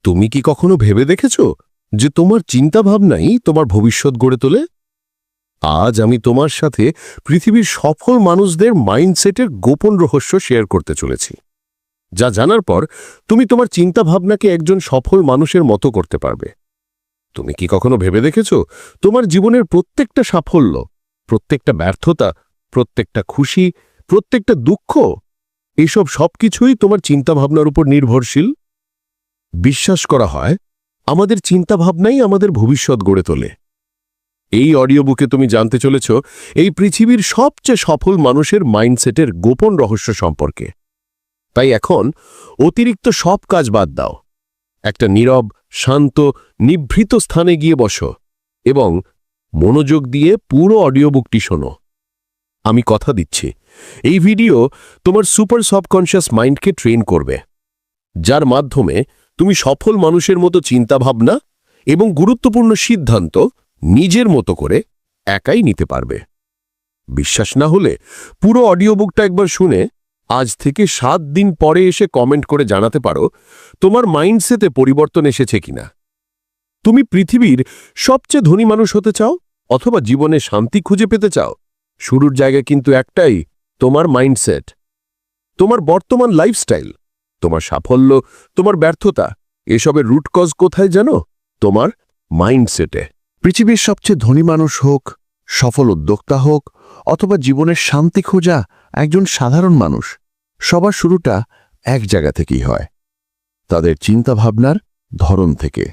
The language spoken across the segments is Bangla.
তুমি কি কখনো ভেবে দেখেছ যে তোমার চিন্তাভাবনাই তোমার ভবিষ্যৎ গড়ে তোলে? আজ আমি তোমার সাথে পৃথিবীর সফল মানুষদের মাইন্ডসেটের গোপন রহস্য শেয়ার করতে চলেছি, যা জানার পর তুমি তোমার চিন্তাভাবনাকে একজন সফল মানুষের মতো করতে পারবে। তুমি কি কখনো ভেবে দেখেছ তোমার জীবনের প্রত্যেকটা সাফল্য, প্রত্যেকটা ব্যর্থতা, প্রত্যেকটা খুশি, প্রত্যেকটা দুঃখ, এসব সবকিছুই তোমার চিন্তাভাবনার উপর নির্ভরশীল? বিশ্বাস করা হয় আমাদের চিন্তাভাবনাই আমাদের ভবিষ্যৎ গড়ে তোলে। এই অডিও বুকে তুমি জানতে চলেছ এই পৃথিবীর সবচেয়ে সফল মানুষের মাইন্ডসেটের গোপন রহস্য সম্পর্কে। তাই এখন অতিরিক্ত সব কাজ বাদ দাও, একটা নীরব, শান্ত, নিভৃত স্থানে গিয়ে বসো এবং মনোযোগ দিয়ে পুরো অডিও বুকটি শোনো। আমি কথা দিচ্ছি, এই ভিডিও তোমার সুপার সাবকনশিয়াস মাইন্ডকে ট্রেন করবে, যার মাধ্যমে তুমি সফল মানুষের মতো চিন্তাভাবনা এবং গুরুত্বপূর্ণ সিদ্ধান্ত নিজের মতো করে একাই নিতে পারবে। বিশ্বাস না হলে পুরো অডিও বুকটা একবার শুনে আজ থেকে 7 দিন পরে এসে কমেন্ট করে জানাতে পারো তোমার মাইন্ডসেটে পরিবর্তন এসেছে কিনা। তুমি পৃথিবীর সবচেয়ে ধনী মানুষ হতে চাও অথবা জীবনে শান্তি খুঁজে পেতে চাও? শুরুর জায়গা কিন্তু একটাই, তোমার মাইন্ডসেট। তোমার বর্তমান লাইফস্টাইল, তোমার সাফল্য, তোমার ব্যর্থতা, এসবের রুট কজ কোথায় জানো? তোমার মাইন্ডসেটে। পৃথিবীর সবচেয়ে ধনী মানুষ হোক, সফল উদ্যোক্তা হোক, অথবা জীবনের শান্তি খোঁজা একজন সাধারণ মানুষ, সবার শুরুটা এক জায়গা থেকেই হয়, তাদের চিন্তাভাবনার ধরন থেকে।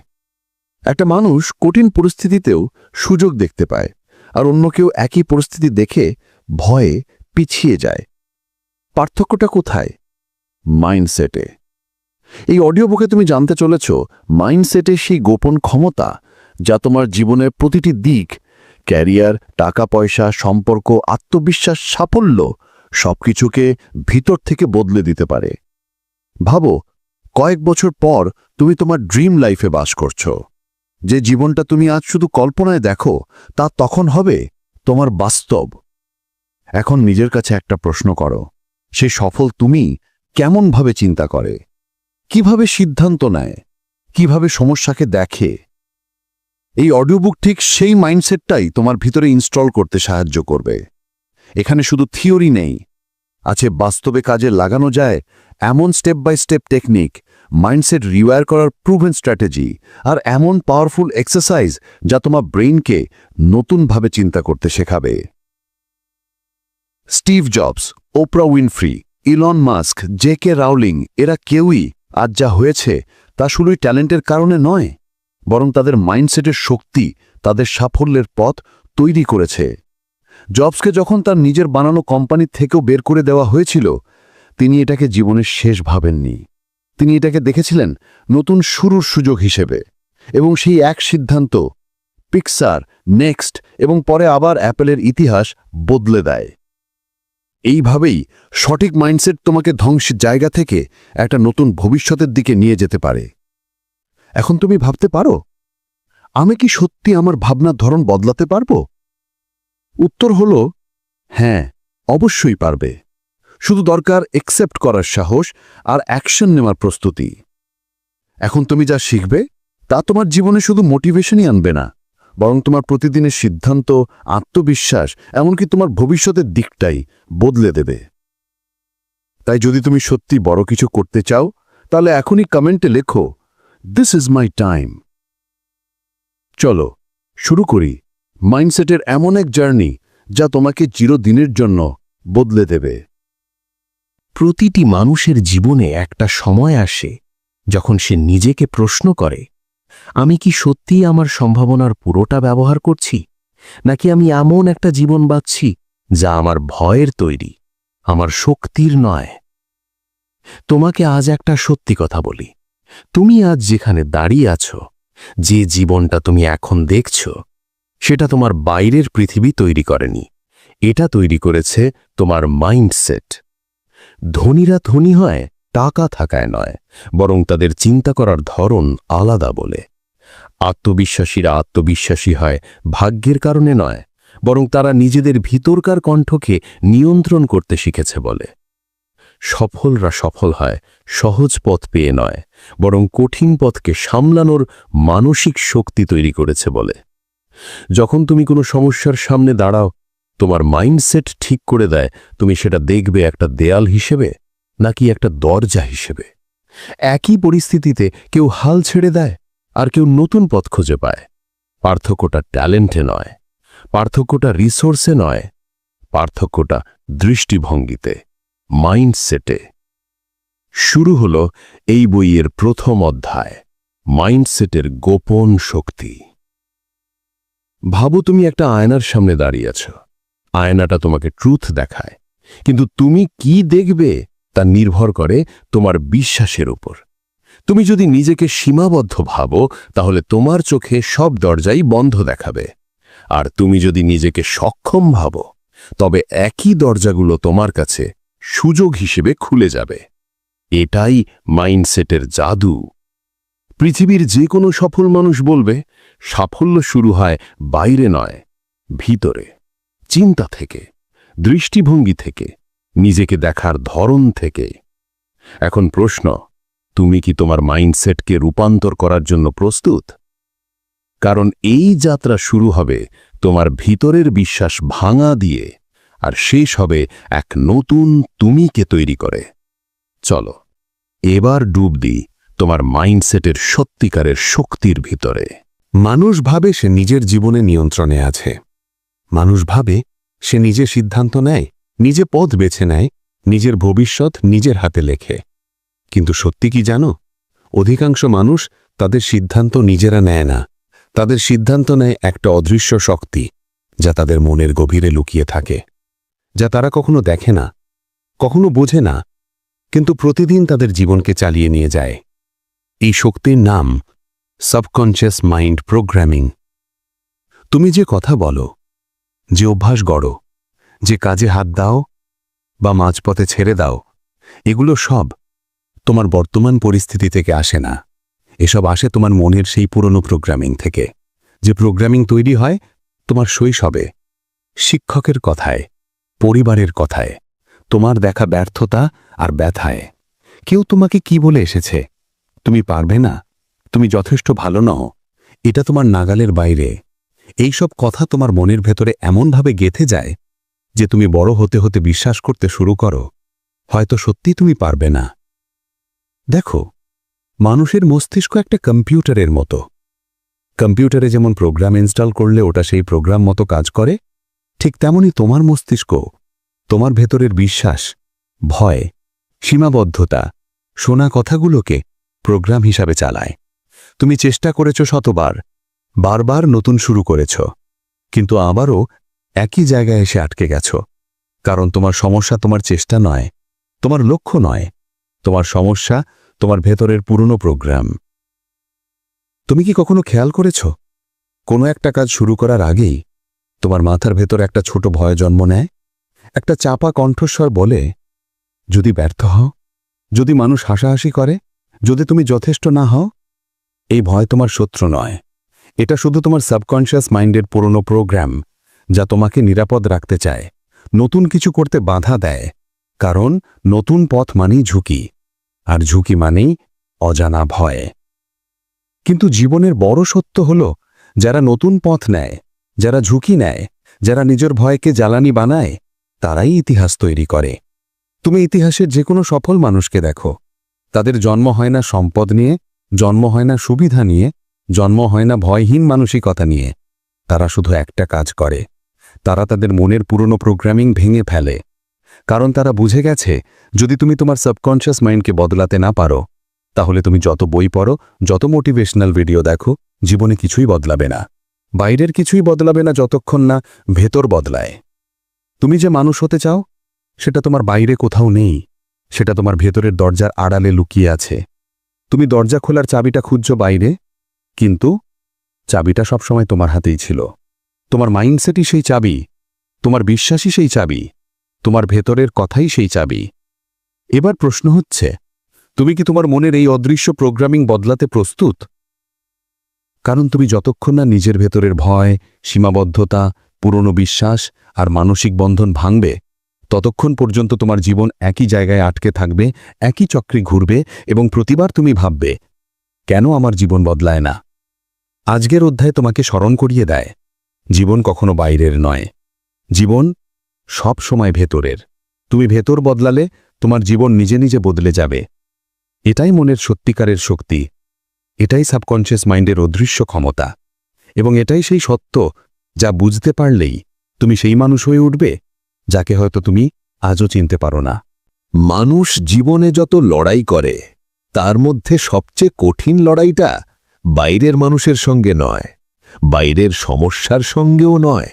একটা মানুষ কঠিন পরিস্থিতিতেও সুযোগ দেখতে পায়, আর অন্য কেউ একই পরিস্থিতি দেখে ভয়ে পিছিয়ে যায়। পার্থক্যটা কোথায়? মাইন্ডসেটে। এই অডিও বুকে তুমি জানতে চলেছ মাইন্ডসেটে সেই গোপন ক্ষমতা যা তোমার জীবনের প্রতিটি দিক, ক্যারিয়ার, টাকা পয়সা, সম্পর্ক, আত্মবিশ্বাস, সাফল্য সবকিছুকে ভিতর থেকে বদলে দিতে পারে। ভাবো, কয়েক বছর পর তুমি তোমার ড্রিম লাইফে বাস করছো। যে জীবনটা তুমি আজ শুধু কল্পনায় দেখো, তা তখন হবে তোমার বাস্তব। এখন নিজের কাছে একটা প্রশ্ন করো, সে সফল তুমি কেমনভাবে চিন্তা করে, কিভাবে সিদ্ধান্ত নেয়, কিভাবে সমস্যাকে দেখে? এই অডিও বুক ঠিক সেই মাইন্ডসেটটাই তোমার ভিতরে ইনস্টল করতে সাহায্য করবে। এখানে শুধু থিওরি নেই, আছে বাস্তবে কাজে লাগানো যায় এমন step by step technique, mindset rewire করার প্রুভেন স্ট্র্যাটেজি, আর এমন পাওয়ারফুল এক্সারসাইজ যা তোমার ব্রেইনকে নতুনভাবে চিন্তা করতে শেখাবে। Steve Jobs, Oprah Winfrey, Elon Musk, J K. Rowling, এরা কেউই আজ যা হয়েছে তা শুধুই ট্যালেন্টের কারণে নয়, বরং তাদের মাইন্ডসেটের শক্তি তাদের সাফল্যের পথ তৈরি করেছে। জবসকে যখন তার নিজের বানানো কোম্পানি থেকেও বের করে দেওয়া হয়েছিল, তিনি এটাকে জীবনের শেষ ভাবেননি। তিনি এটাকে দেখেছিলেন নতুন শুরুর সুযোগ হিসেবে, এবং সেই এক সিদ্ধান্ত পিক্সার, নেক্সট এবং পরে আবার অ্যাপেলের ইতিহাস বদলে দেয়। এইভাবেই সঠিক মাইন্ডসেট তোমাকে ধ্বংসের জায়গা থেকে একটা নতুন ভবিষ্যতের দিকে নিয়ে যেতে পারে। এখন তুমি ভাবতে পারো, আমি কি সত্যি আমার ভাবনার ধরন বদলাতে পারবো? উত্তর হলো হ্যাঁ, অবশ্যই পারবে। শুধু দরকার অ্যাকসেপ্ট করার সাহস আর অ্যাকশন নেওয়ার প্রস্তুতি। এখন তুমি যা শিখবে তা তোমার জীবনে শুধু মোটিভেশনই আনবে না, বরং তোমার প্রতিদিনের সিদ্ধান্ত, আত্মবিশ্বাস, এমনকি তোমার ভবিষ্যতের দিকটাই বদলে দেবে। তাই যদি তুমি সত্যি বড় কিছু করতে চাও, তাহলে এখনই কমেন্টে লেখো, দিস ইজ মাই টাইম। চলো শুরু করি মাইন্ডসেটের এমন এক জার্নি যা তোমাকে চিরদিনের জন্য বদলে দেবে। প্রতিটি মানুষের জীবনে একটা সময় আসে যখন সে নিজেকে প্রশ্ন করে, আমি কি সত্যিই আমার সম্ভাবনার পুরোটা ব্যবহার করছি, নাকি আমি এমন একটা জীবন বাঁচছি যা আমার ভয়ের তৈরি, আমার শক্তির নয়? তোমাকে আজ একটা সত্যি কথা বলি, তুমি আজ যেখানে দাঁড়িয়ে আছো, যে জীবনটা তুমি এখন দেখছ, সেটা তোমার বাইরের পৃথিবী তৈরি করেনি, এটা তৈরি করেছে তোমার মাইন্ডসেট। ধনীরা ধনী হয় টাকা থাকায় নয়, বরং তাদের চিন্তা করার ধরন আলাদা বলে। আত্মবিশ্বাসীরা আত্মবিশ্বাসী হয় ভাগ্যের কারণে নয়, বরং তারা নিজেদের ভিতরকার কণ্ঠকে নিয়ন্ত্রণ করতে শিখেছে বলে। সফলরা সফল হয় সহজ পথ পেয়ে নয়, বরং কঠিন পথকে সামলানোর মানসিক শক্তি তৈরি করেছে বলে। যখন তুমি কোনো সমস্যার সামনে দাঁড়াও, তোমার মাইন্ডসেট ঠিক করে দেয় তুমি সেটা দেখবে একটা দেয়াল হিসেবে নাকি একটা দরজা হিসেবে। একই পরিস্থিতিতে কেউ হাল ছেড়ে দেয় আর কেউ নতুন পথ খুঁজে পায়। পার্থক্যটা ট্যালেন্টে নয়, পার্থক্যটা রিসোর্সে নয়, পার্থক্যটা দৃষ্টিভঙ্গিতে, মাইন্ডসেটে। শুরু হলো এই বইয়ের প্রথম অধ্যায়, মাইন্ডসেটের গোপন শক্তি। ভাবো তুমি একটা আয়নার সামনে দাঁড়িয়ে আছো। আয়নাটা তোমাকে ট্রুথ দেখায়, কিন্তু তুমি কি দেখবে তা নির্ভর করে তোমার বিশ্বাসের উপর। তুমি যদি নিজেকে সীমাবদ্ধ ভাবো, তাহলে তোমার চোখে সব দরজাই বন্ধ দেখাবে। আর তুমি যদি নিজেকে সক্ষম ভাবো, তবে একই দরজাগুলো তোমার কাছে সুযোগ হিসেবে খুলে যাবে। এটাই মাইন্ডসেটের জাদু। পৃথিবীর যে কোনো সফল মানুষ বলবে, সাফল্য শুরু হয় বাইরে নয়, ভিতরে, চিন্তা থেকে, দৃষ্টিভঙ্গি থেকে, নিজেকে দেখার ধরন থেকে। এখন প্রশ্ন, তুমি কি তোমার মাইন্ডসেটকে রূপান্তর করার জন্য প্রস্তুত? কারণ এই যাত্রা শুরু হবে তোমার ভিতরের বিশ্বাস ভাঙা দিয়ে, আর শেষ হবে এক নতুন তুমিকে তৈরি করে। চলো এবার ডুব দিই তোমার মাইন্ডসেটের সত্যিকারের শক্তির ভিতরে। মানুষ ভাবে সে নিজের জীবনে নিয়ন্ত্রণে আছে। মানুষ ভাবে সে নিজে সিদ্ধান্ত নেয়, নিজে পথ বেছে নেয়, নিজের ভবিষ্যৎ নিজের হাতে লেখে। কিন্তু সত্যি কি জানো? অধিকাংশ মানুষ তাদের সিদ্ধান্ত নিজেরা নেয় না। তাদের সিদ্ধান্ত নেয় একটা অদৃশ্য শক্তি, যা তাদের মনের গভীরে লুকিয়ে থাকে, যা তারা কখনো দেখে না, কখনো বোঝে না, কিন্তু প্রতিদিন তাদের জীবনকে চালিয়ে নিয়ে যায়। এই শক্তির নাম সাবকনশিয়াস মাইন্ড প্রোগ্রামিং। তুমি যে কথা বলো, যে অভ্যাস গড়ো, যে কাজে হাত দাও বা মাঝপথে ছেড়ে দাও, এগুলো সব তোমার বর্তমান পরিস্থিতি থেকে আসে না। এসব আসে তোমার মনের সেই পুরনো প্রোগ্রামিং থেকে, যে প্রোগ্রামিং তৈরি হয় তোমার শৈশবে, শিক্ষকের কথায়, পরিবারের কথায়, তোমার দেখা ব্যর্থতা আর ব্যথায়। কেউ তোমাকে কি বলে এসেছে? তুমি পারবে না, তুমি যথেষ্ট ভালো নও, এটা তোমার নাগালের বাইরে। এইসব কথা তোমার মনের ভেতরে এমনভাবে গেঁথে যায় যে তুমি বড় হতে হতে বিশ্বাস করতে শুরু করো, হয়তো সত্যি তুমি পারবে না। দেখো, মানুষের মস্তিষ্ক একটা কম্পিউটারের মতো। কম্পিউটারে যেমন প্রোগ্রাম ইনস্টল করলে ওটা সেই প্রোগ্রাম মতো কাজ করে, ঠিক তেমনি তোমার মস্তিষ্ক তোমার ভেতরের বিশ্বাস, ভয়, সীমাবদ্ধতা, শোনা কথাগুলোকে প্রোগ্রাম হিসাবে চালায়। তুমি চেষ্টা করেছ শতবার, বারবার নতুন শুরু করেছ, কিন্তু আবারও একই জায়গায় এসে আটকে গেছ। কারণ তোমার সমস্যা তোমার চেষ্টা নয়, তোমার লক্ষ্য নয়, তোমার সমস্যা তোমার ভেতরের পুরনো প্রোগ্রাম। তুমি কি কখনো খেয়াল করেছ, কোনো একটা কাজ শুরু করার আগেই তোমার মাথার ভেতর একটা ছোট ভয় জন্ম নেয়? একটা চাপা কণ্ঠস্বর বলে, যদি ব্যর্থ হও, যদি মানুষ হাসাহাসি করে, যদি তুমি যথেষ্ট না হও। এই ভয় তোমার শত্রু নয়, এটা শুধু তোমার সাবকনশিয়াস মাইন্ডের পুরনো প্রোগ্রাম, যা তোমাকে নিরাপদ রাখতে চায়, নতুন কিছু করতে বাধা দেয়। কারণ নতুন পথ মানেই ঝুঁকি, আর ঝুঁকি মানেই অজানা ভয়। কিন্তু জীবনের বড় সত্য হল, যারা নতুন পথ নেয়, যারা ঝুঁকি নেয়, যারা নিজের ভয়কে জ্বালানি বানায়, তারাই ইতিহাস তৈরি করে। তুমি ইতিহাসের যে কোনো সফল মানুষকে দেখো, তাদের জন্ম হয় না সম্পদ নিয়ে, জন্ম হয় না সুবিধা নিয়ে, জন্ম হয় না ভয়হীন মানসিকতা নিয়ে। তারা শুধু একটা কাজ করে, তারা তাদের মনের পুরনো প্রোগ্রামিং ভেঙে ফেলে। কারণ তারা বুঝে গেছে, যদি তুমি তোমার সাবকনশিয়াস মাইন্ডকে বদলাতে না পারো, তাহলে তুমি যত বই পড়ো, যত মোটিভেশনাল ভিডিও দেখো, জীবনে কিছুই বদলাবে না। বাইরের কিছুই বদলাবে না যতক্ষণ না ভেতর বদলায়। তুমি যে মানুষ হতে চাও, সেটা তোমার বাইরে কোথাও নেই, সেটা তোমার ভেতরের দরজার আড়ালে লুকিয়ে আছে। তুমি দরজা খোলার চাবিটা খুঁজছো বাইরে, কিন্তু চাবিটা সবসময় তোমার হাতেই ছিল। তোমার মাইন্ডসেটই সেই চাবি, তোমার বিশ্বাসই সেই চাবি, তোমার ভেতরের কথাই সেই চাবি। এবার প্রশ্ন হচ্ছে, তুমি কি তোমার মনের এই অদৃশ্য প্রোগ্রামিং বদলাতে প্রস্তুত? কারণ তুমি যতক্ষণ না নিজের ভেতরের ভয়, সীমাবদ্ধতা, পুরনো বিশ্বাস আর মানসিক বন্ধন ভাঙবে, ততক্ষণ পর্যন্ত তোমার জীবন একই জায়গায় আটকে থাকবে, একই চক্রে ঘুরবে এবং প্রতিবার তুমি ভাববে, কেন আমার জীবন বদলায় না? আজকের অধ্যায় তোমাকে স্মরণ করিয়ে দেয়, জীবন কখনো বাইরের নয়, জীবন সব সময় ভেতরের। তুমি ভেতর বদলালে তোমার জীবন নিজে নিজে বদলে যাবে। এটাই মনের সত্যিকারের শক্তি, এটাই সাবকনশিয়াস মাইন্ডের অদৃশ্য ক্ষমতা, এবং এটাই সেই সত্য যা বুঝতে পারলেই তুমি সেই মানুষ হয়ে উঠবে যাকে হয়তো তুমি আজও চিনতে পারো না। মানুষ জীবনে যত লড়াই করে তার মধ্যে সবচেয়ে কঠিন লড়াইটা বাইরের মানুষের সঙ্গে নয়, বাইরের সমস্যার সঙ্গেও নয়,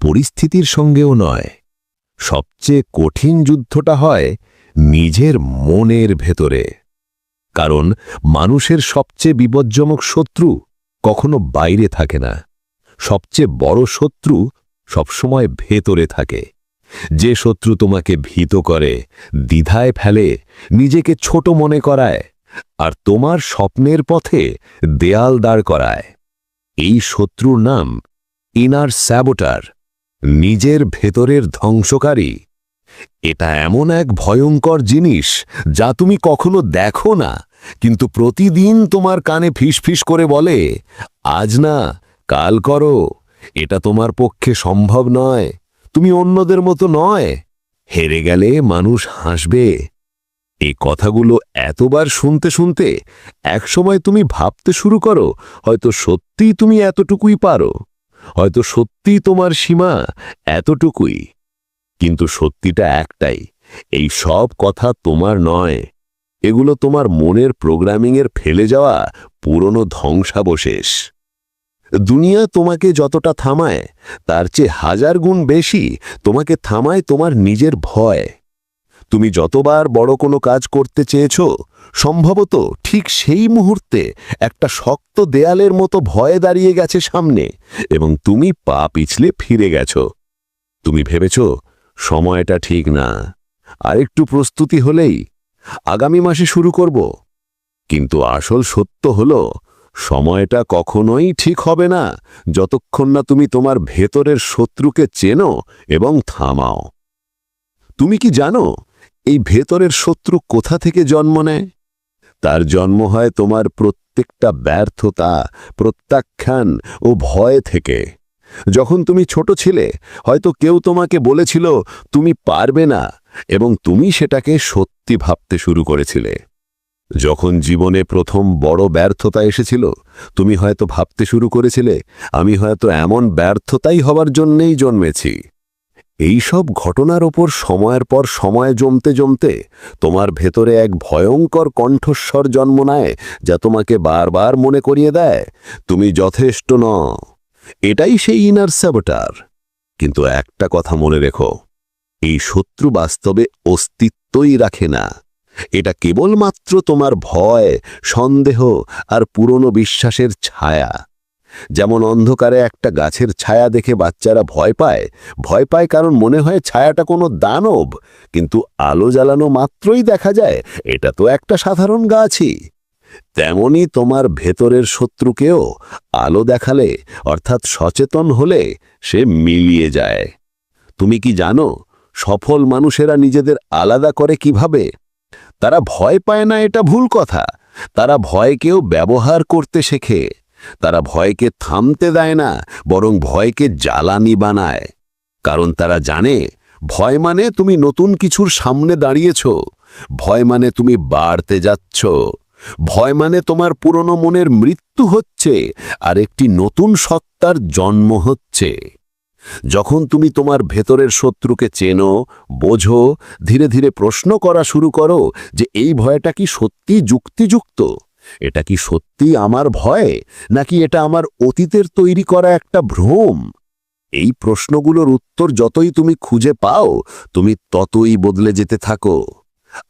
পরিস্থিতির সঙ্গেও নয়। সবচেয়ে কঠিন যুদ্ধটা হয় নিজের মনের ভেতরে। কারণ মানুষের সবচেয়ে বিপজ্জনক শত্রু কখনো বাইরে থাকে না, সবচেয়ে বড় শত্রু সবসময় ভেতরে থাকে। যে শত্রু তোমাকে ভীত করে, দ্বিধায় ফেলে, নিজেকে ছোট মনে করায় আর তোমার স্বপ্নের পথে দেয়াল দাঁড় করায়, এই শত্রুর নাম ইনার স্যাবোটার, নিজের ভেতরের ধ্বংসকারী। এটা এমন এক ভয়ঙ্কর জিনিস যা তুমি কখনো দেখো না, কিন্তু প্রতিদিন তোমার কানে ফিসফিস করে বলে, আজ না, কাল করো, এটা তোমার পক্ষে সম্ভব নয়, তুমি অন্যদের মতো নয়, হেরে গেলে মানুষ হাসবে। এই কথাগুলো এতবার শুনতে শুনতে একসময় তুমি ভাবতে শুরু করো, হয়তো সত্যিই তুমি এতটুকুই পারো, হয়তো সত্যিই তোমার সীমা এতটুকুই। কিন্তু সত্যিটা একটাই, এই সব কথা তোমার নয়, এগুলো তোমার মনের প্রোগ্রামিংয়ের ফেলে যাওয়া পুরনো ধ্বংসাবশেষ। দুনিয়া তোমাকে যতটা থামায় তার চেয়ে 1000 গুণ বেশি তোমাকে থামায় তোমার নিজের ভয়। তুমি যতবার বড় কোনো কাজ করতে চেয়েছ, সম্ভবত ঠিক সেই মুহূর্তে একটা শক্ত দেয়ালের মতো ভয়ে দাঁড়িয়ে গেছে সামনে এবং তুমি পা পিছলে ফিরে গেছ। তুমি ভেবেছ সময়টা ঠিক না, আরেকটু প্রস্তুতি হলেই, আগামী মাসে শুরু করব। কিন্তু আসল সত্য হলো, সময়টা কখনোই ঠিক হবে না যতক্ষণ না তুমি তোমার ভেতরের শত্রুকে চেনো এবং থামাও। তুমি কি জানো এই ভেতরের শত্রু কোথা থেকে জন্ম নেয়? তার জন্ম হয় তোমার প্রত্যেকটা ব্যর্থতা, প্রত্যাখ্যান ও ভয় থেকে। যখন তুমি ছোট ছিলে, হয়তো কেউ তোমাকে বলেছিল তুমি পারবে না, এবং তুমি সেটাকে সত্যি ভাবতে শুরু করেছিলে। যখন জীবনে প্রথম বড় ব্যর্থতা এসেছিল, তুমি হয়তো ভাবতে শুরু করেছিলে, আমি হয়তো এমন ব্যর্থতাই হবার জন্যেই জন্মেছি। এই সব ঘটনার ওপর সময়ের পর সময় জমতে জমতে তোমার ভেতরে এক ভয়ঙ্কর কণ্ঠস্বর জন্ম নেয়, যা তোমাকে বারবার মনে করিয়ে দেয়, তুমি যথেষ্ট নও। এটাই সেই ইনার স্যাবোটার। কিন্তু একটা কথা মনে রেখো, এই শত্রু বাস্তবে অস্তিত্বই রাখে না। এটা কেবলমাত্র তোমার ভয়, সন্দেহ আর পুরনো বিশ্বাসের ছায়া। যেমন অন্ধকারে একটা গাছের ছায়া দেখে বাচ্চারা ভয় পায় কারণ মনে হয় ছায়াটা কোনো দানব, কিন্তু আলো জ্বালানো মাত্রই দেখা যায় এটা তো একটা সাধারণ গাছই। তেমনি তোমার ভেতরের শত্রুকেও আলো দেখালে, অর্থাৎ সচেতন হলে, সে মিলিয়ে যায়। তুমি কি জানো সফল মানুষেরা নিজেদের আলাদা করে কিভাবে? তারা ভয় পায় না, এটা ভুল কথা। তারা ভয়কেও ব্যবহার করতে শেখে। তারা ভয়কে থামতে দেয় না, বরং ভয়কে জ্বালানি বানায়। কারণ তারা জানে, ভয় মানে তুমি নতুন কিছুর সামনে দাঁড়িয়েছ, ভয় মানে তুমি বাড়তে যাচ্ছ, ভয় মানে তোমার পুরনো মনের মৃত্যু হচ্ছে আর একটি নতুন সত্তার জন্ম হচ্ছে। যখন তুমি তোমার ভেতরের শত্রুকে চেনো, বোঝো, ধীরে ধীরে প্রশ্ন করা শুরু করো যে এই ভয়টা কি সত্যি যুক্তিযুক্ত? এটা কি সত্যি আমার ভয়, নাকি এটা আমার অতীতের তৈরি করা একটা ভ্রম? এই প্রশ্নগুলোর উত্তর যতই তুমি খুঁজে পাও, তুমি ততই বদলে যেতে থাকো।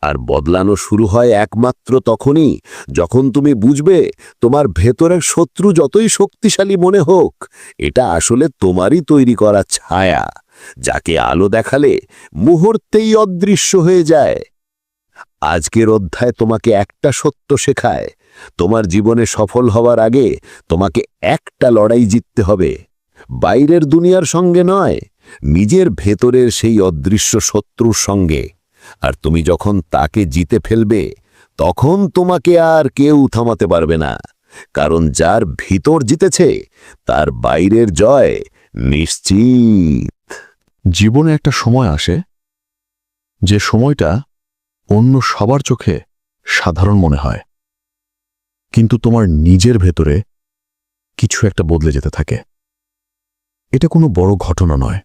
আর বদলানো শুরু হয় একমাত্র তখনই যখন তুমি বুঝবে তোমার ভেতরের শত্রু যতই শক্তিশালী মনে হোক, এটা আসলে তোমারই তৈরি করা ছায়া, যাকে আলো দেখালে মুহূর্তেই অদৃশ্য হয়ে যায়। আজকের অধ্যায় তোমাকে একটা সত্য শেখায়, তোমার জীবনে সফল হওয়ার আগে তোমাকে একটা লড়াই জিততে হবে। বাইরের দুনিয়ার সঙ্গে নয়, নিজের ভেতরের সেই অদৃশ্য শত্রুর সঙ্গে। আর তুমি যখন তাকে জিতে ফেলবে, তখন তোমাকে আর কেউ থামাতে পারবে না। কারণ যার ভিতর জিতেছে, তার বাইরের জয় নিশ্চিত। জীবনে একটা সময় আসে, যে সময়টা অন্য সবার চোখে সাধারণ মনে হয়, কিন্তু তোমার নিজের ভেতরে কিছু একটা বদলে যেতে থাকে। এটা কোনো বড় ঘটনা নয়,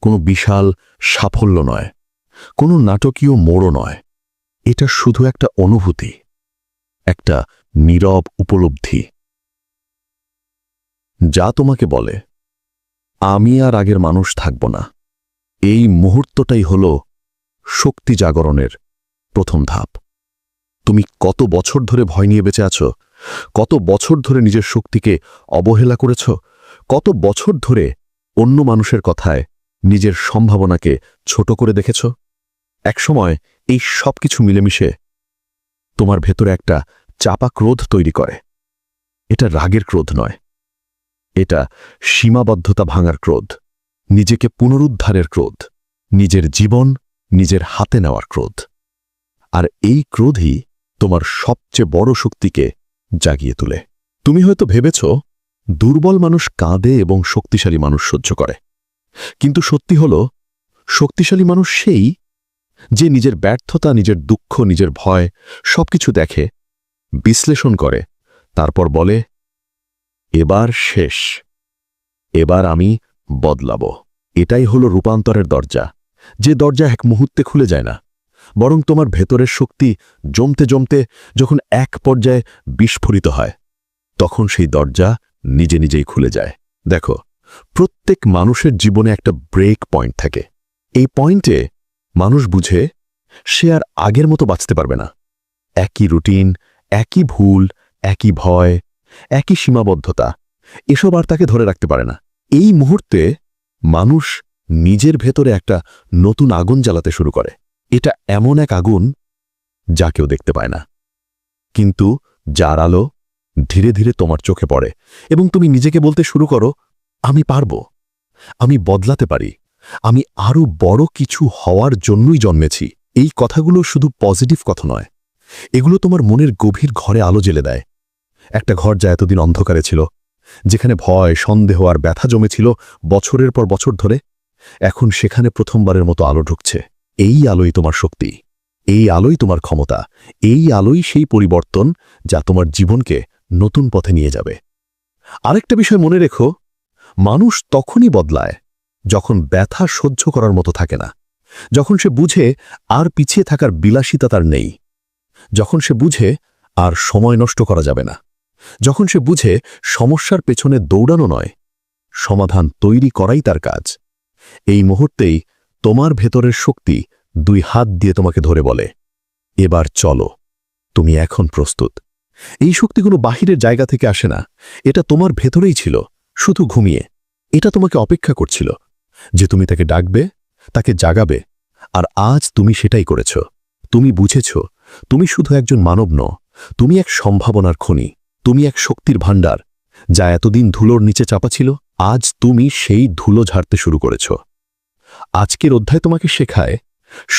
কোনো বিশাল সাফল্য নয়, কোনো নাটকীয় মোড়ও নয়। এটা শুধু একটা অনুভূতি, একটা নীরব উপলব্ধি, যা তোমাকে বলে, আমি আর আগের মানুষ থাকব না। এই মুহূর্তটাই হল শক্তি জাগরণের প্রথম ধাপ। তুমি কত বছর ধরে ভয় নিয়ে বেঁচে আছো? কত বছর ধরে নিজের শক্তিকে অবহেলা করেছ? কত বছর ধরে অন্য মানুষের কথায় নিজের সম্ভাবনাকে ছোট করে দেখেছ? একসময় এই সব কিছু মিলেমিশে তোমার ভেতরে একটা চাপা ক্রোধ তৈরি করে। এটা রাগের ক্রোধ নয়, এটা সীমাবদ্ধতা ভাঙার ক্রোধ, নিজেকে পুনরুদ্ধারের ক্রোধ, নিজের জীবন নিজের হাতে নেওয়ার ক্রোধ। আর এই ক্রোধই তোমার সবচেয়ে বড় শক্তিকে জাগিয়ে তোলে। তুমি হয়তো ভেবেছ দুর্বল মানুষ কাঁদে এবং শক্তিশালী মানুষ সহ্য করে, কিন্তু সত্যি হল শক্তিশালী মানুষ সেই যে নিজের ব্যর্থতা, নিজের দুঃখ, নিজের ভয় সবকিছু দেখে, বিশ্লেষণ করে, তারপর বলে, এবার শেষ, এবার আমি বদলাব। এটাই হলো রূপান্তরের দরজা, যে দরজা এক মুহূর্তে খুলে যায় না, বরং তোমার ভেতরের শক্তি জমতে জমতে যখন এক পর্যায়ে বিস্ফোরিত হয়, তখন সেই দরজা নিজে নিজেই খুলে যায়। দেখো, প্রত্যেক মানুষের জীবনে একটা ব্রেক পয়েন্ট থাকে। এই পয়েন্টে মানুষ বুঝে সে আর আগের মতো বাঁচতে পারবে না। একই রুটিন, একই ভুল, একই ভয়, একই সীমাবদ্ধতা, এসব আর তাকে ধরে রাখতে পারে না। এই মুহূর্তে মানুষ নিজের ভেতরে একটা নতুন আগুন জ্বালাতে শুরু করে। এটা এমন এক আগুন যা কেউ দেখতে পায় না, কিন্তু যার আলো ধীরে ধীরে তোমার চোখে পড়ে, এবং তুমি নিজেকে বলতে শুরু করো, আমি পারব, আমি বদলাতে পারি, আমি আরও বড় কিছু হওয়ার জন্যই জন্মেছি। এই কথাগুলো শুধু পজিটিভ কথা নয়, এগুলো তোমার মনের গভীর ঘরে আলো জ্বেলে দেয়। একটা ঘর যা এতদিন অন্ধকারে ছিল, যেখানে ভয়, সন্দেহ আর ব্যথা জমেছিল বছরের পর বছর ধরে, এখন সেখানে প্রথমবারের মতো আলো ঢুকছে। এই আলোই তোমার শক্তি, এই আলোই তোমার ক্ষমতা, এই আলোই সেই পরিবর্তন যা তোমার জীবনকে নতুন পথে নিয়ে যাবে। আরেকটা বিষয় মনে রেখো, মানুষ তখনই বদলায় যখন ব্যথা সহ্য করার মতো থাকে না, যখন সে বুঝে আর পিছিয়ে থাকার বিলাসিতা তার নেই, যখন সে বুঝে আর সময় নষ্ট করা যাবে না, যখন সে বুঝে সমস্যার পেছনে দৌড়ানো নয়, সমাধান তৈরি করাই তার কাজ। এই মুহূর্তেই তোমার ভেতরের শক্তি দুই হাত দিয়ে তোমাকে ধরে বলে, এবার চলো, তুমি এখন প্রস্তুত। এই শক্তি কোনো বাহিরের জায়গা থেকে আসে না, এটা তোমার ভেতরেই ছিল, শুধু ঘুমিয়ে। এটা তোমাকে অপেক্ষা করছিল যে তুমি তাকে ডাকবে, তাকে জাগাবে, আর আজ তুমি সেটাই করেছ। তুমি বুঝেছ তুমি শুধু একজন মানব নও, তুমি এক সম্ভাবনার খনি, তুমি এক শক্তির ভাণ্ডার যা এতদিন ধুলোর নিচে চাপা ছিল। আজ তুমি সেই ধুলো ঝাড়তে শুরু করেছ। আজকের অধ্যায় তোমাকে শেখায়,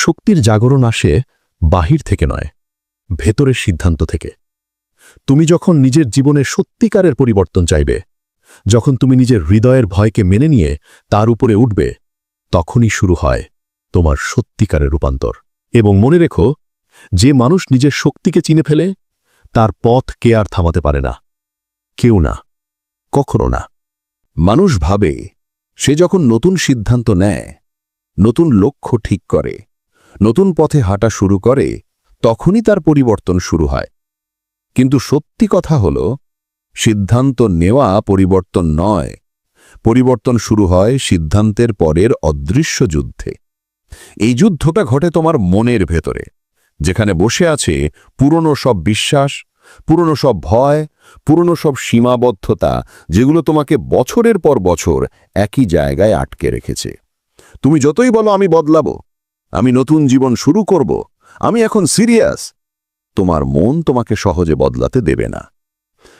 শক্তির জাগরণ আসে বাহির থেকে নয়, ভেতরের সিদ্ধান্ত থেকে। তুমি যখন নিজের জীবনে সত্যিকারের পরিবর্তন চাইবে, যখন তুমি নিজের হৃদয়ের ভয়কে মেনে নিয়ে তার উপরে উঠবে, তখনই শুরু হয় তোমার সত্যিকারের রূপান্তর। এবং মনে রেখো, যে মানুষ নিজের শক্তিকে চিনে ফেলে, তার পথ কে আর থামাতে পারে না, কেউ না, কখনো না। মানুষ ভাবে সে যখন নতুন সিদ্ধান্ত নেয়, নতুন লক্ষ্য ঠিক করে, নতুন পথে হাঁটা শুরু করে, তখনই তার পরিবর্তন শুরু হয়। কিন্তু সত্যি কথা হল, সিদ্ধান্ত নেওয়া পরিবর্তন নয়, পরিবর্তন শুরু হয় সিদ্ধান্তের পরের অদৃশ্য যুদ্ধে। এই যুদ্ধটা ঘটে তোমার মনের ভেতরে, যেখানে বসে আছে পুরনো সব বিশ্বাস, পুরনো সব ভয়, পুরনো সব সীমাবদ্ধতা, যেগুলো তোমাকে বছরের পর বছর একই জায়গায় আটকে রেখেছে। তুমি যতই বলো আমি বদলাবো, আমি নতুন জীবন শুরু করব, আমি এখন সিরিয়াস, তোমার মন তোমাকে সহজে বদলাতে দেবে না।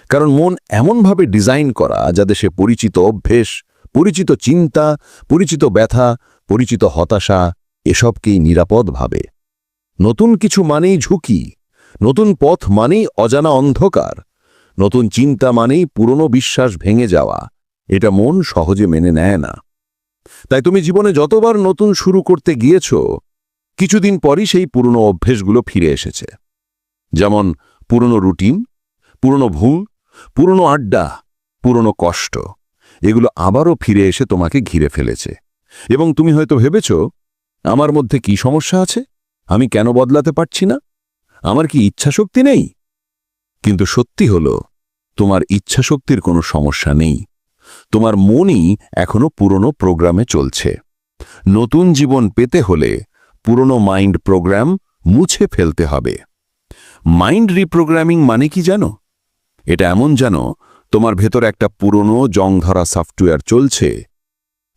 কারণ মন এমনভাবে ডিজাইন করা যাতে সে পরিচিত অভ্যেস, পরিচিত চিন্তা, পরিচিত ব্যথা, পরিচিত হতাশা এসবকেই নিরাপদ ভাবে। নতুন কিছু মানেই ঝুঁকি, নতুন পথ মানেই অজানা অন্ধকার, নতুন চিন্তা মানেই পুরনো বিশ্বাস ভেঙে যাওয়া। এটা মন সহজে মেনে নেয় না। তাই তুমি জীবনে যতবার নতুন শুরু করতে গিয়েছ, কিছুদিন পরই সেই পুরনো অভ্যেসগুলো ফিরে এসেছে। যেমন পুরনো রুটিন, পুরনো ভুল, পুরনো আড্ডা, পুরনো কষ্ট, এগুলো আবারও ফিরে এসে তোমাকে ঘিরে ফেলেছে। এবং তুমি হয়তো ভেবেছ, আমার মধ্যে কি সমস্যা আছে? আমি কেন বদলাতে পারছি না? আমার কি ইচ্ছাশক্তি নেই? কিন্তু সত্যি হলো, তোমার ইচ্ছাশক্তির কোনো সমস্যা নেই। তোমার মনই এখনো পুরনো প্রোগ্রামে চলছে। নতুন জীবন পেতে হলে পুরনো মাইন্ড প্রোগ্রাম মুছে ফেলতে হবে। মাইন্ড রিপ্রোগ্রামিং মানে কি জানো? এটা এমন জানো, তোমার ভেতর একটা পুরনো জংধরা সফটওয়্যার চলছে,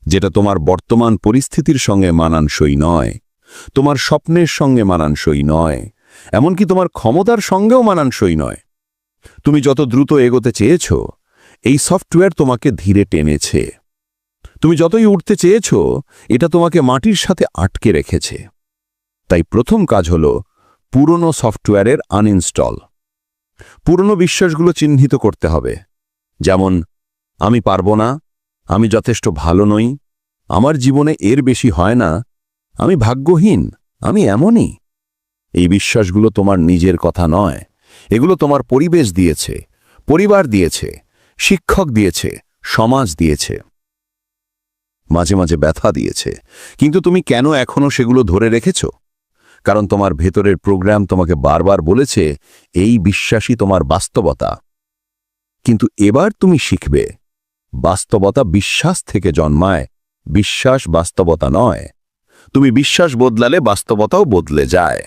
যেটা তোমার বর্তমান পরিস্থিতির সঙ্গে মানানসই নয়, তোমার স্বপ্নের সঙ্গে মানানসই নয়, এমনকি তোমার ক্ষমতার সঙ্গেও মানানসই নয়। তুমি যত দ্রুত এগোতে চেয়েছ, এই সফটওয়্যার তোমাকে ধীরে টেনেছে। তুমি যতই উঠতে চেয়েছ, এটা তোমাকে মাটির সাথে আটকে রেখেছে। তাই প্রথম কাজ হলো পুরনো সফটওয়্যারের আনইনস্টল। পুরনো বিশ্বাসগুলো চিহ্নিত করতে হবে। যেমন, আমি পারবো না, আমি যথেষ্ট ভালো নই, আমার জীবনে এর বেশি হয় না, আমি ভাগ্যহীন, আমি এমনই। এই বিশ্বাসগুলো তোমার নিজের কথা নয়, এগুলো তোমার পরিবেশ দিয়েছে, পরিবার দিয়েছে, শিক্ষক দিয়েছে, সমাজ দিয়েছে, মাঝে মাঝে ব্যথা দিয়েছে। কিন্তু তুমি কেন এখনো সেগুলো ধরে রেখেছ? কারণ তোমার ভেতরের প্রোগ্রাম তোমাকে বারবার বলেছে এই বিশ্বাসই তোমার বাস্তবতা। কিন্তু এবার তুমি শিখবে, বাস্তবতা বিশ্বাস থেকে জন্মায়, বিশ্বাস বাস্তবতা নয়। তুমি বিশ্বাস বদলালে বাস্তবতাও বদলে যায়।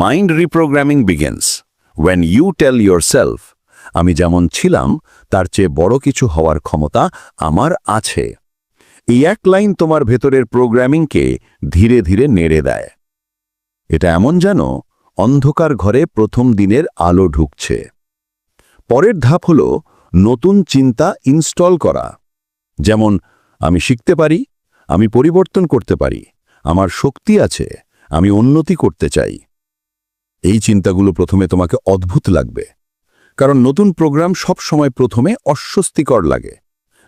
Mind reprogramming begins when you tell yourself, আমি যেমন ছিলাম তার চেয়ে বড় কিছু হওয়ার ক্ষমতা আমার আছে। এই এক লাইন তোমার ভেতরের প্রোগ্রামিংকে ধীরে ধীরে নেড়ে দেয়। এটা এমন যেন অন্ধকার ঘরে প্রথম দিনের আলো ঢুকছে। পরের ধাপ হল নতুন চিন্তা ইনস্টল করা। যেমন, আমি শিখতে পারি, আমি পরিবর্তন করতে পারি, আমার শক্তি আছে, আমি উন্নতি করতে চাই। এই চিন্তাগুলো প্রথমে তোমাকে অদ্ভুত লাগবে, কারণ নতুন প্রোগ্রাম সব সময় প্রথমে অস্বস্তিকর লাগে।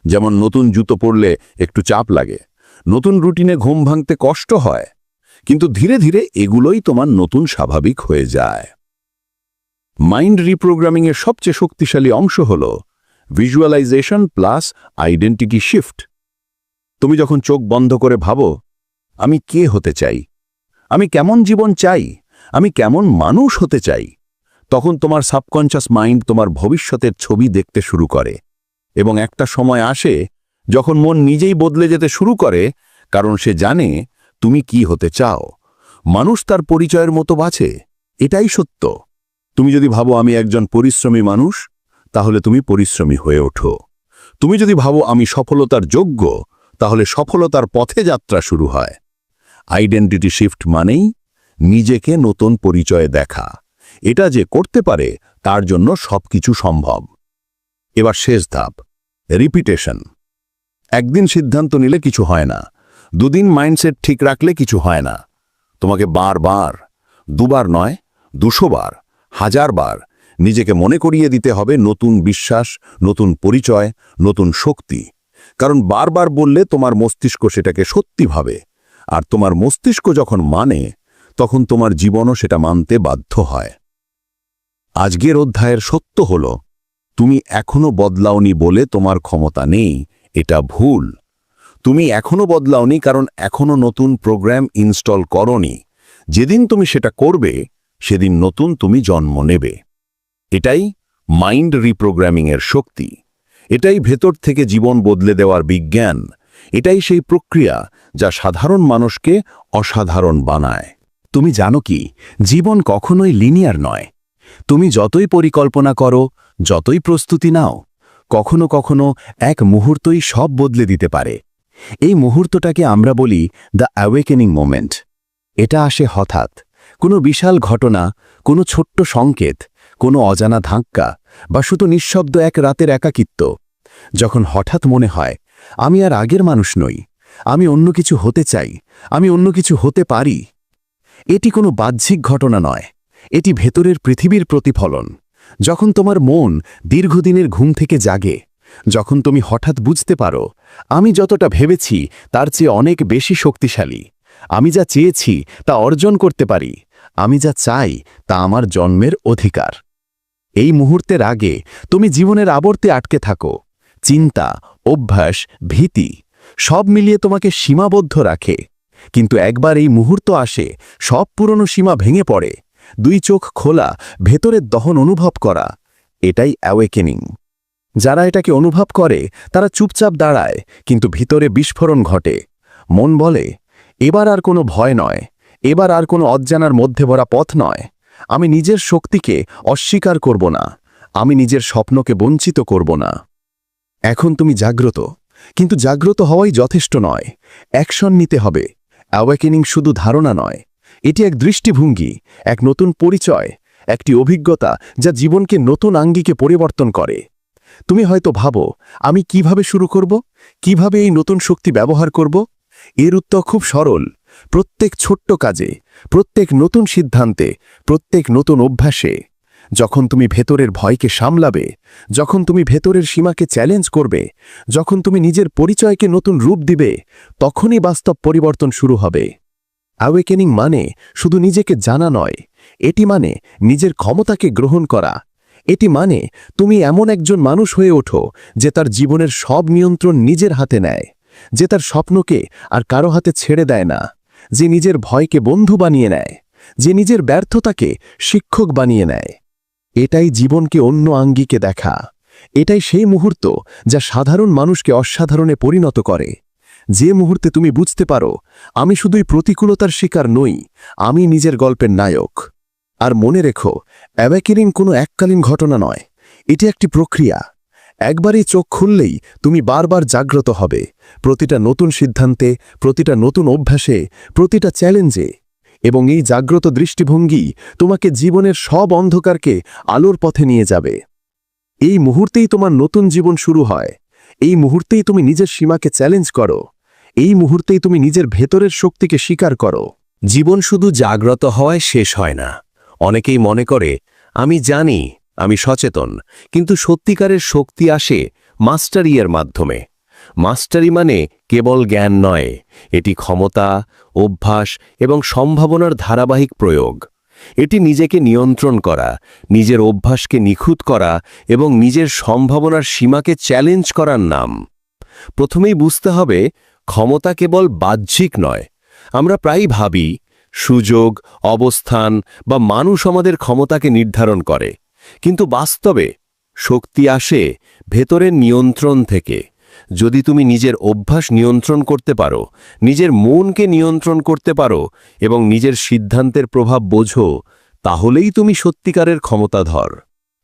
যেমন নতুন জুতো পরলে একটু চাপ লাগে, নতুন রুটিনে ঘুম ভাঙতে কষ্ট হয়। কিন্তু ধীরে ধীরে এগুলোই তোমার নতুন স্বাভাবিক হয়ে যায়। মাইন্ড রিপ্রোগ্রামিংয়ের সবচেয়ে শক্তিশালী অংশ হল ভিজুয়ালাইজেশন প্লাস আইডেন্টিটি শিফট। তুমি যখন চোখ বন্ধ করে ভাবো, আমি কে হতে চাই, আমি কেমন জীবন চাই, আমি কেমন মানুষ হতে চাই, তখন তোমার সাবকনশাস মাইন্ড তোমার ভবিষ্যতের ছবি দেখতে শুরু করে। এবং একটা সময় আসে যখন মন নিজেই বদলে যেতে শুরু করে, কারণ সে জানে তুমি কি হতে চাও। মানুষ তার পরিচয়ের মতো বাঁচে, এটাই সত্য। তুমি যদি ভাবো আমি একজন পরিশ্রমী মানুষ, তাহলে তুমি পরিশ্রমী হয়ে ওঠো। তুমি যদি ভাবো আমি সফলতার যোগ্য, তাহলে সফলতার পথে যাত্রা শুরু হয়। আইডেন্টিটি শিফট মানেই নিজেকে নতুন পরিচয়ে দেখা। এটা যে করতে পারে তার জন্য সবকিছু সম্ভব। এবার শেষ ধাপ, রিপিটেশন। একদিন সিদ্ধান্ত নিলে কিছু হয় না, দুদিন মাইন্ডসেট ঠিক রাখলে কিছু হয় না। তোমাকে বারবার, দুবার নয়, 200 বার, 1000 বার নিজেকে মনে করিয়ে দিতে হবে নতুন বিশ্বাস, নতুন পরিচয়, নতুন শক্তি। কারণ বারবার বললে তোমার মস্তিষ্ক সেটাকে সত্যি ভাবে, আর তোমার মস্তিষ্ক যখন মানে, তখন তোমার জীবনও সেটা মানতে বাধ্য হয়। আজকের অধ্যায়ের সত্য হল, তুমি এখনো বদলাওনি বলে তোমার ক্ষমতা নেই, এটা ভুল। তুমি এখনো বদলাওনি কারণ এখনো নতুন প্রোগ্রাম ইনস্টল করনি। যেদিন তুমি সেটা করবে, সেদিন নতুন তুমি জন্ম নেবে। এটাই মাইন্ড রিপ্রোগ্রামিংয়ের শক্তি। এটাই ভেতর থেকে জীবন বদলে দেওয়ার বিজ্ঞান। এটাই সেই প্রক্রিয়া যা সাধারণ মানুষকে অসাধারণ বানায়। তুমি জানো কি, জীবন কখনোই লিনিয়ার নয়। তুমি যতই পরিকল্পনা করো, যতই প্রস্তুতি নাও, কখনো কখনো এক মুহূর্তই সব বদলে দিতে পারে। এই মুহূর্তটাকে আমরা বলি দ্য অ্যাওয়েকেনিং মোমেন্ট। এটা আসে হঠাৎ, কোনো বিশাল ঘটনা, কোনো ছোট্ট সংকেত, কোনো অজানা ধাক্কা, বা শুধু নিঃশব্দ এক রাতের একাকিত্ব। যখন হঠাৎ মনে হয় আমি আর আগের মানুষ নই, আমি অন্য কিছু হতে চাই, আমি অন্য কিছু হতে পারি। এটি কোনো বাহ্যিক ঘটনা নয়, এটি ভেতরের পৃথিবীর প্রতিফলন। যখন তোমার মন দীর্ঘদিনের ঘুম থেকে জাগে, যখন তুমি হঠাৎ বুঝতে পারো আমি যতটা ভেবেছি তার চেয়ে অনেক বেশি শক্তিশালী, আমি যা চেয়েছি তা অর্জন করতে পারি, আমি যা চাই তা আমার জন্মের অধিকার। এই মুহূর্তের আগে তুমি জীবনের আবর্তে আটকে থাকো। চিন্তা, অভ্যাস, ভীতি সব মিলিয়ে তোমাকে সীমাবদ্ধ রাখে। কিন্তু একবার এই মুহূর্ত আসে, সব পুরনো সীমা ভেঙে পড়ে, দুই চোখ খোলা, ভেতরের দহন অনুভব করা। এটাই অ্যাওয়েকেনিং। যারা এটাকে অনুভব করে তারা চুপচাপ দাঁড়ায়, কিন্তু ভিতরে বিস্ফোরণ ঘটে। মন বলে, এবার আর কোনো ভয় নয়, এবার আর কোনো অজ্ঞানার মধ্যে ভরা পথ নয়। আমি নিজের শক্তিকে অস্বীকার করব না, আমি নিজের স্বপ্নকে বঞ্চিত করব না। এখন তুমি জাগ্রত, কিন্তু জাগ্রত হওয়াই যথেষ্ট নয়, অ্যাকশন নিতে হবে। অ্যাওয়েকেনিং শুধু ধারণা নয়, এটি এক দৃষ্টিভঙ্গি, এক নতুন পরিচয়, একটি অভিজ্ঞতা যা জীবনকে নতুন আঙ্গিকে পরিবর্তন করে। তুমি হয়তো ভাবো, আমি কিভাবে শুরু করব, কিভাবে এই নতুন শক্তি ব্যবহার করব? এর উত্তর খুব সরল। প্রত্যেক ছোট্ট কাজে, প্রত্যেক নতুন সিদ্ধান্তে, প্রত্যেক নতুন অভ্যাসে। যখন তুমি ভেতরের ভয়কে সামলাবে, যখন তুমি ভেতরের সীমাকে চ্যালেঞ্জ করবে, যখন তুমি নিজের পরিচয়কে নতুন রূপ দিবে, তখনই বাস্তব পরিবর্তন শুরু হবে। অ্যাওয়েকেনিং মানে শুধু নিজেকে জানা নয়, এটি মানে নিজের ক্ষমতাকে গ্রহণ করা। এটি মানে তুমি এমন একজন মানুষ হয়ে ওঠো যে তার জীবনের সব নিয়ন্ত্রণ নিজের হাতে নেয়, যে তার স্বপ্নকে আর কারো হাতে ছেড়ে দেয় না, যে নিজের ভয়কে বন্ধু বানিয়ে নেয়, যে নিজের ব্যর্থতাকে শিক্ষক বানিয়ে নেয়। এটাই জীবনকে অন্য আঙ্গিকে দেখা। এটাই সেই মুহূর্ত যা সাধারণ মানুষকে অসাধারণে পরিণত করে। যে মুহূর্তে তুমি বুঝতে পারো, আমি শুধুই প্রতিকূলতার শিকার নই, আমি নিজের গল্পের নায়ক। আর মনে রেখো, অ্যাওয়েকেনিং কোনো এককালীন ঘটনা নয়, এটি একটি প্রক্রিয়া। একবারই চোখ খুললেই তুমি বারবার জাগ্রত হবে, প্রতিটা নতুন সিদ্ধান্তে, প্রতিটা নতুন অভ্যাসে, প্রতিটা চ্যালেঞ্জে। এবং এই জাগ্রত দৃষ্টিভঙ্গি তোমাকে জীবনের সব অন্ধকারকে আলোর পথে নিয়ে যাবে। এই মুহূর্তেই তোমার নতুন জীবন শুরু হয়, এই মুহূর্তেই তুমি নিজের সীমাকে চ্যালেঞ্জ করো, এই মুহূর্তেই তুমি নিজের ভেতরের শক্তিকে স্বীকার করো। জীবন শুধু জাগ্রত হওয়ায় শেষ হয় না। অনেকেই মনে করে, আমি জানি, আমি সচেতন, কিন্তু সত্যিকারের শক্তি আসে মাস্টারিয়ের মাধ্যমে। মাস্টারি মানে কেবল জ্ঞান নয়, এটি ক্ষমতা, অভ্যাস এবং সম্ভাবনার ধারাবাহিক প্রয়োগ। এটি নিজেকে নিয়ন্ত্রণ করা, নিজের অভ্যাসকে নিখুঁত করা এবং নিজের সম্ভাবনার সীমাকে চ্যালেঞ্জ করার নাম। প্রথমেই বুঝতে হবে, ক্ষমতা কেবল বাহ্যিক নয়। আমরা প্রায়ই ভাবি সুযোগ, অবস্থান বা মানুষ আমাদের ক্ষমতাকে নির্ধারণ করে, কিন্তু বাস্তবে শক্তি আসে ভেতরের নিয়ন্ত্রণ থেকে। যদি তুমি নিজের অভ্যাস নিয়ন্ত্রণ করতে পারো, নিজের মনকে নিয়ন্ত্রণ করতে পারো এবং নিজের সিদ্ধান্তের প্রভাব বোঝো, তাহলেই তুমি সত্যিকারের ক্ষমতাধর।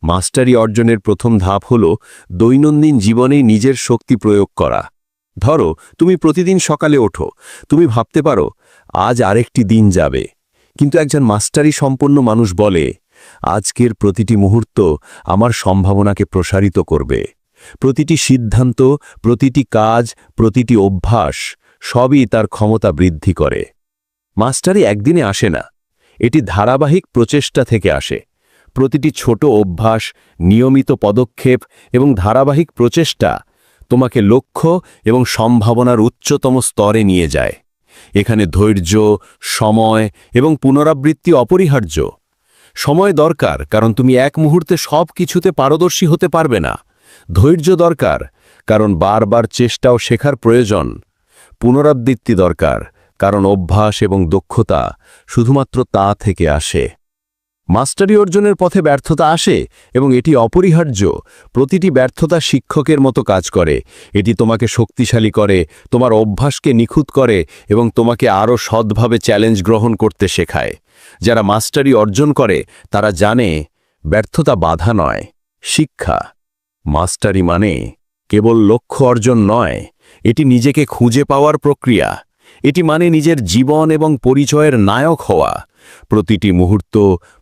মাস্টারি অর্জনের প্রথম ধাপ হল দৈনন্দিন জীবনেই নিজের শক্তি প্রয়োগ করা। ধরো, তুমি প্রতিদিন সকালে ওঠো, তুমি ভাবতে পারো আজ আরেকটি দিন যাবে, কিন্তু একজন মাস্টারি সম্পন্ন মানুষ বলে, আজকের প্রতিটি মুহূর্ত আমার সম্ভাবনাকে প্রসারিত করবে। প্রতিটি সিদ্ধান্ত, প্রতিটি কাজ, প্রতিটি অভ্যাস সবই তার ক্ষমতা বৃদ্ধি করে। মাস্টারি একদিনে আসে না, এটি ধারাবাহিক প্রচেষ্টা থেকে আসে। প্রতিটি ছোট অভ্যাস, নিয়মিত পদক্ষেপ এবং ধারাবাহিক প্রচেষ্টা তোমাকে লক্ষ্য এবং সম্ভাবনার উচ্চতম স্তরে নিয়ে যায়। এখানে ধৈর্য, সময় এবং পুনরাবৃত্তি অপরিহার্য। সময় দরকার, কারণ তুমি এক মুহূর্তে সব কিছুতে পারদর্শী হতে পারবে না। ধৈর্য দরকার, কারণ বারবার চেষ্টা ও শেখার প্রয়োজন। পুনরাবৃত্তি দরকার, কারণ অভ্যাস এবং দক্ষতা শুধুমাত্র তা থেকে আসে। মাস্টারি অর্জনের পথে ব্যর্থতা আসে এবং এটি অপরিহার্য। প্রতিটি ব্যর্থতা শিক্ষকের মতো কাজ করে। এটি তোমাকে শক্তিশালী করে, তোমার অভ্যাসকে নিখুঁত করে এবং তোমাকে আরও সৎভাবে চ্যালেঞ্জ গ্রহণ করতে শেখায়। যারা মাস্টারি অর্জন করে তারা জানে, ব্যর্থতা বাধা নয়, শিক্ষা। মাস্টারি মানে কেবল লক্ষ্য অর্জন নয়, এটি নিজেকে খুঁজে পাওয়ার প্রক্রিয়া। এটি মানে নিজের জীবন এবং পরিচয়ের নায়ক হওয়া। প্রতিটি মুহূর্ত,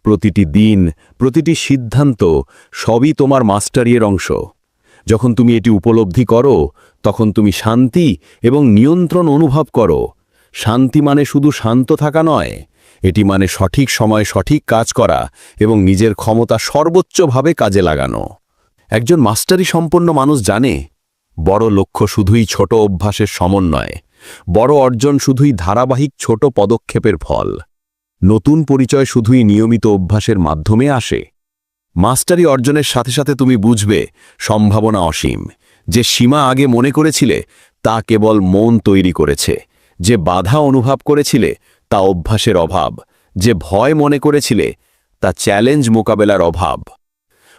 প্রতিটি দিন, প্রতিটি সিদ্ধান্ত সবই তোমার মাস্টারির অংশ। যখন তুমি এটি উপলব্ধি করো তখন তুমি শান্তি এবং নিয়ন্ত্রণ অনুভব করো। শান্তি মানে শুধু শান্ত থাকা নয়, এটি মানে সঠিক সময়ে সঠিক কাজ করা এবং নিজের ক্ষমতা সর্বোচ্চভাবে কাজে লাগানো। একজন মাস্টারি সম্পন্ন মানুষ জানে, বড় লক্ষ্য শুধুই ছোট অভ্যাসের সমন্বয়, বড় অর্জন শুধুই ধারাবাহিক ছোট পদক্ষেপের ফল, নতুন পরিচয় শুধুই নিয়মিত অভ্যাসের মাধ্যমে আসে। মাস্টারি অর্জনের সাথে সাথে তুমি বুঝবে সম্ভাবনা অসীম। যে সীমা আগে মনে করেছিলে তা কেবল মন তৈরি করেছে, যে বাধা অনুভব করেছিলে তা অভ্যাসের অভাব, যে ভয় মনে করেছিলে তা চ্যালেঞ্জ মোকাবেলার অভাব।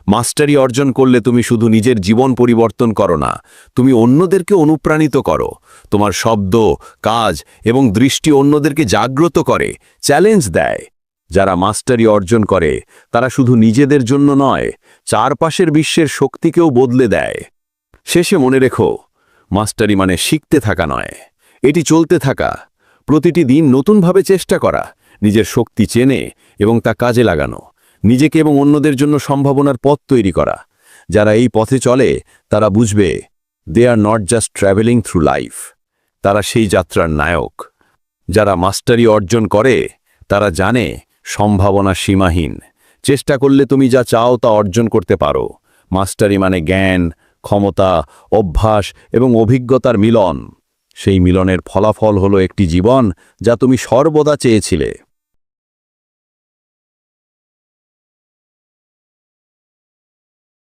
মাস্টারি অর্জন করলে তুমি শুধু নিজের জীবন পরিবর্তন করো না, তুমি অন্যদেরকে অনুপ্রাণিত করো। তোমার শব্দ, কাজ এবং দৃষ্টি অন্যদেরকে জাগ্রত করে, চ্যালেঞ্জ দেয়। যারা মাস্টারি অর্জন করে তারা শুধু নিজেদের জন্য নয়, চারপাশের বিশ্বের শক্তিকেও বদলে দেয়। শেষে মনে রেখো, মাস্টারি মানে শিখতে থাকা নয়, এটি চলতে থাকা, প্রতিটি দিন নতুনভাবে চেষ্টা করা, নিজের শক্তি চেনে এবং তা কাজে লাগানো, নিজেকে এবং অন্যদের জন্য সম্ভাবনার পথ তৈরি করা। যারা এই পথে চলে তারা বুঝবে they are not just travelling through life, তারা সেই যাত্রার নায়ক। যারা মাস্টারি অর্জন করে তারা জানে সম্ভাবনা সীমাহীন, চেষ্টা করলে তুমি যা চাও তা অর্জন করতে পারো। মাস্টারি মানে জ্ঞান, ক্ষমতা, অভ্যাস এবং অভিজ্ঞতার মিলন। সেই মিলনের ফলাফল হলো একটি জীবন যা তুমি সর্বদা চেয়েছিলে।